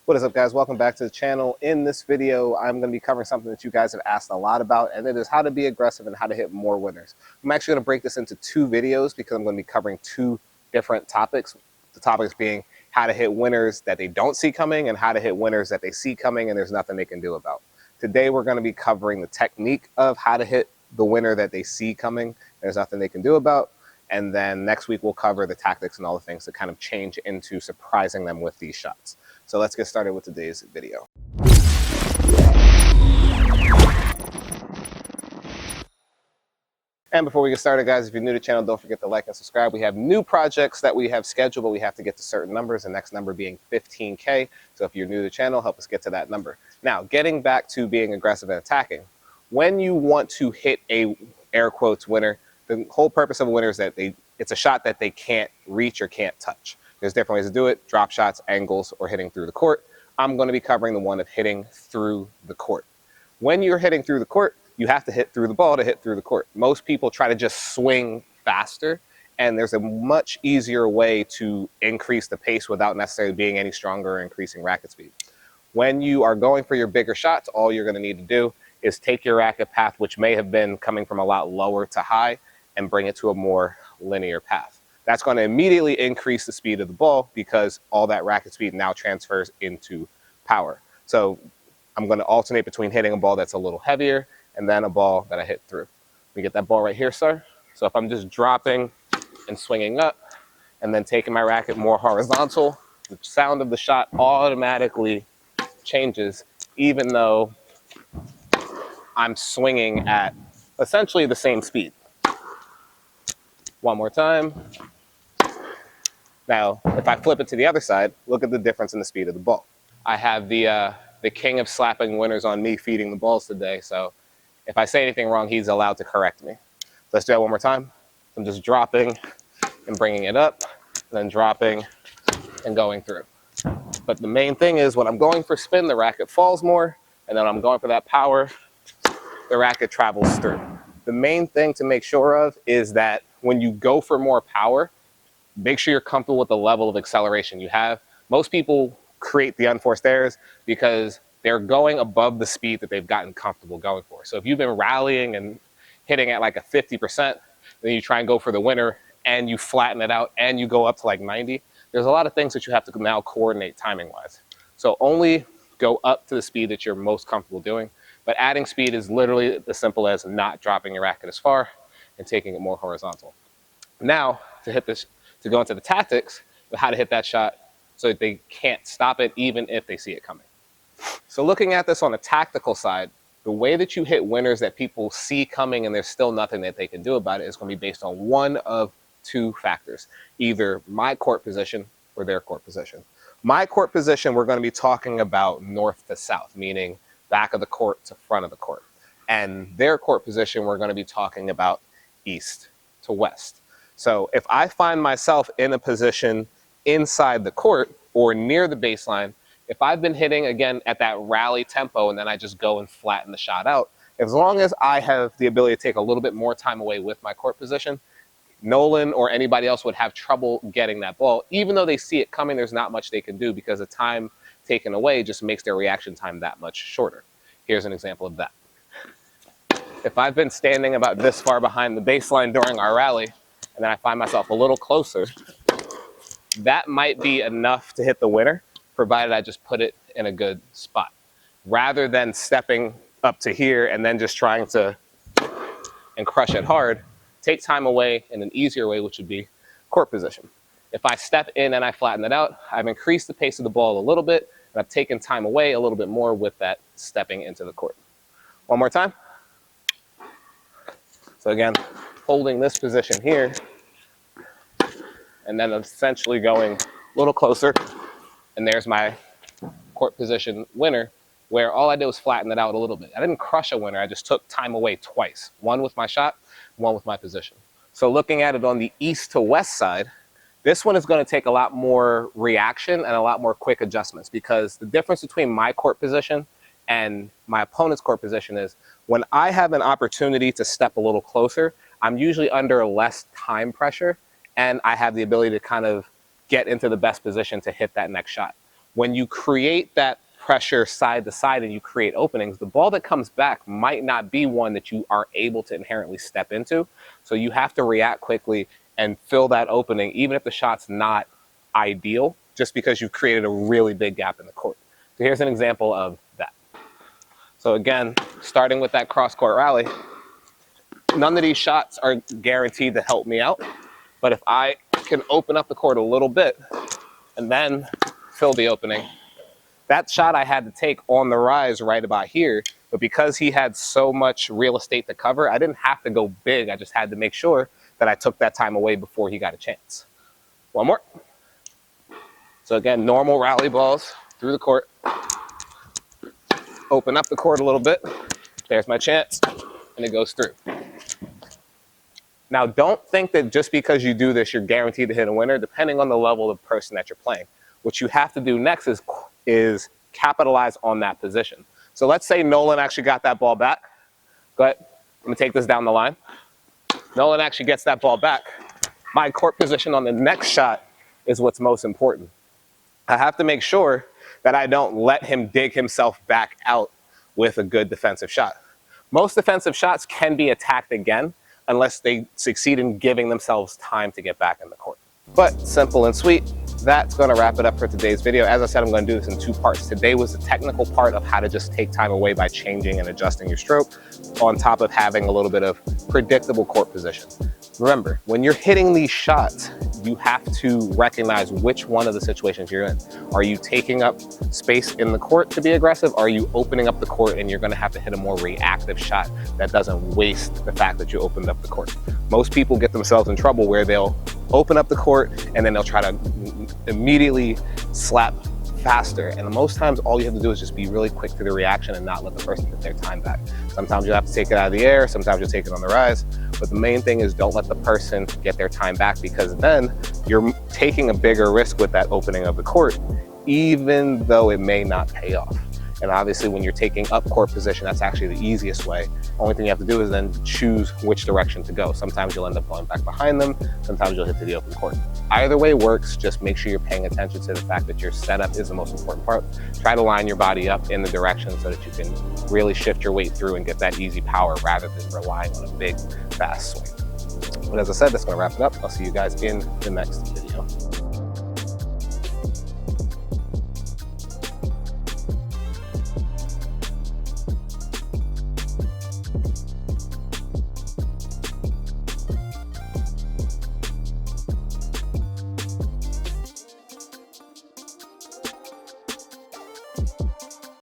What is up, guys? Welcome back to the channel. In this video, I'm going to be covering something that you guys have asked a lot about, and it is how to be aggressive and how to hit more winners. I'm actually going to break this into two videos because I'm going to be covering two different topics. The topics being how to hit winners that they don't see coming and how to hit winners that they see coming and there's nothing they can do about. Today, we're going to be covering the technique of how to hit the winner that they see coming, there's nothing they can do about. And then next week, we'll cover the tactics and all the things that kind of change into surprising them with these shots. So let's get started with today's video. And before we get started, guys, if you're new to the channel, don't forget to like and subscribe. We have new projects that we have scheduled, but we have to get to certain numbers, the next number being 15K. So if you're new to the channel, help us get to that number. Now, getting back to being aggressive and attacking, when you want to hit a air quotes winner, the whole purpose of a winner is that it's a shot that they can't reach or can't touch. There's different ways to do it: drop shots, angles, or hitting through the court. I'm going to be covering the one of hitting through the court. When you're hitting through the court, you have to hit through the ball to hit through the court. Most people try to just swing faster, and there's a much easier way to increase the pace without necessarily being any stronger or increasing racket speed. When you are going for your bigger shots, all you're going to need to do is take your racket path, which may have been coming from a lot lower to high, and bring it to a more linear path. That's going to immediately increase the speed of the ball because all that racket speed now transfers into power. So I'm going to alternate between hitting a ball that's a little heavier and then a ball that I hit through. We get that ball right here, sir. So if I'm just dropping and swinging up and then taking my racket more horizontal, the sound of the shot automatically changes, even though I'm swinging at essentially the same speed. One more time. Now, if I flip it to the other side, look at the difference in the speed of the ball. I have the king of slapping winners on me feeding the balls today, so if I say anything wrong, he's allowed to correct me. Let's do that one more time. I'm just dropping and bringing it up, and then dropping and going through. But the main thing is when I'm going for spin, the racket falls more, and then I'm going for that power, the racket travels through. The main thing to make sure of is that when you go for more power, make sure you're comfortable with the level of acceleration you have. Most people create the unforced errors because they're going above the speed that they've gotten comfortable going for. So if you've been rallying and hitting at like a 50%, then you try and go for the winner and you flatten it out and you go up to like 90. There's a lot of things that you have to now coordinate timing wise. So only go up to the speed that you're most comfortable doing. But adding speed is literally as simple as not dropping your racket as far and taking it more horizontal. Now, to go into the tactics of how to hit that shot so that they can't stop it even if they see it coming. So looking at this on the tactical side, the way that you hit winners that people see coming and there's still nothing that they can do about it is going to be based on one of two factors: either my court position or their court position. My court position, we're going to be talking about north to south, meaning back of the court to front of the court. And their court position, we're going to be talking about east to west. So if I find myself in a position inside the court or near the baseline, if I've been hitting, again, at that rally tempo and then I just go and flatten the shot out, as long as I have the ability to take a little bit more time away with my court position, Nolan or anybody else would have trouble getting that ball. Even though they see it coming, there's not much they can do because the time taken away just makes their reaction time that much shorter. Here's an example of that. If I've been standing about this far behind the baseline during our rally, and then I find myself a little closer, that might be enough to hit the winner, provided I just put it in a good spot. Rather than stepping up to here and then just trying to and crush it hard, take time away in an easier way, which would be court position. If I step in and I flatten it out, I've increased the pace of the ball a little bit, and I've taken time away a little bit more with that stepping into the court. One more time. So again, holding this position here, and then essentially going a little closer, and there's my court position winner, where all I did was flatten it out a little bit. I didn't crush a winner, I just took time away twice, one with my shot, one with my position. So looking at it on the east to west side, this one is going to take a lot more reaction and a lot more quick adjustments, because the difference between my court position and my opponent's court position is when I have an opportunity to step a little closer, I'm usually under less time pressure and I have the ability to kind of get into the best position to hit that next shot. When you create that pressure side to side and you create openings, the ball that comes back might not be one that you are able to inherently step into. So you have to react quickly and fill that opening, even if the shot's not ideal, just because you've created a really big gap in the court. So here's an example of that. So again, starting with that cross-court rally, none of these shots are guaranteed to help me out. But if I can open up the court a little bit and then fill the opening, that shot I had to take on the rise right about here, but because he had so much real estate to cover, I didn't have to go big. I just had to make sure that I took that time away before he got a chance. One more. So again, normal rally balls through the court. Open up the court a little bit. There's my chance, and it goes through. Now, don't think that just because you do this, you're guaranteed to hit a winner, depending on the level of person that you're playing. What you have to do next is capitalize on that position. So let's say Nolan actually got that ball back. Go ahead. I'm going to take this down the line. Nolan actually gets that ball back. My court position on the next shot is what's most important. I have to make sure that I don't let him dig himself back out with a good defensive shot. Most defensive shots can be attacked again unless they succeed in giving themselves time to get back in the court. But simple and sweet, that's going to wrap it up for today's video. As I said, I'm going to do this in 2 parts. Today was the technical part of how to just take time away by changing and adjusting your stroke, on top of having a little bit of predictable court position. Remember, when you're hitting these shots, you have to recognize which one of the situations you're in. Are you taking up space in the court to be aggressive? Are you opening up the court and you're going to have to hit a more reactive shot that doesn't waste the fact that you opened up the court? Most people get themselves in trouble where they'll open up the court and then they'll try to immediately slap faster. And most times all you have to do is just be really quick to the reaction and not let the person get their time back. Sometimes you'll have to take it out of the air, sometimes you'll take it on the rise. But the main thing is don't let the person get their time back, because then you're taking a bigger risk with that opening of the court, even though it may not pay off. And obviously when you're taking up court position, that's actually the easiest way. Only thing you have to do is then choose which direction to go. Sometimes you'll end up going back behind them. Sometimes you'll hit to the open court. Either way works. Just make sure you're paying attention to the fact that your setup is the most important part. Try to line your body up in the direction so that you can really shift your weight through and get that easy power rather than relying on a big, fast swing. But as I said, that's going to wrap it up. I'll see you guys in the next video.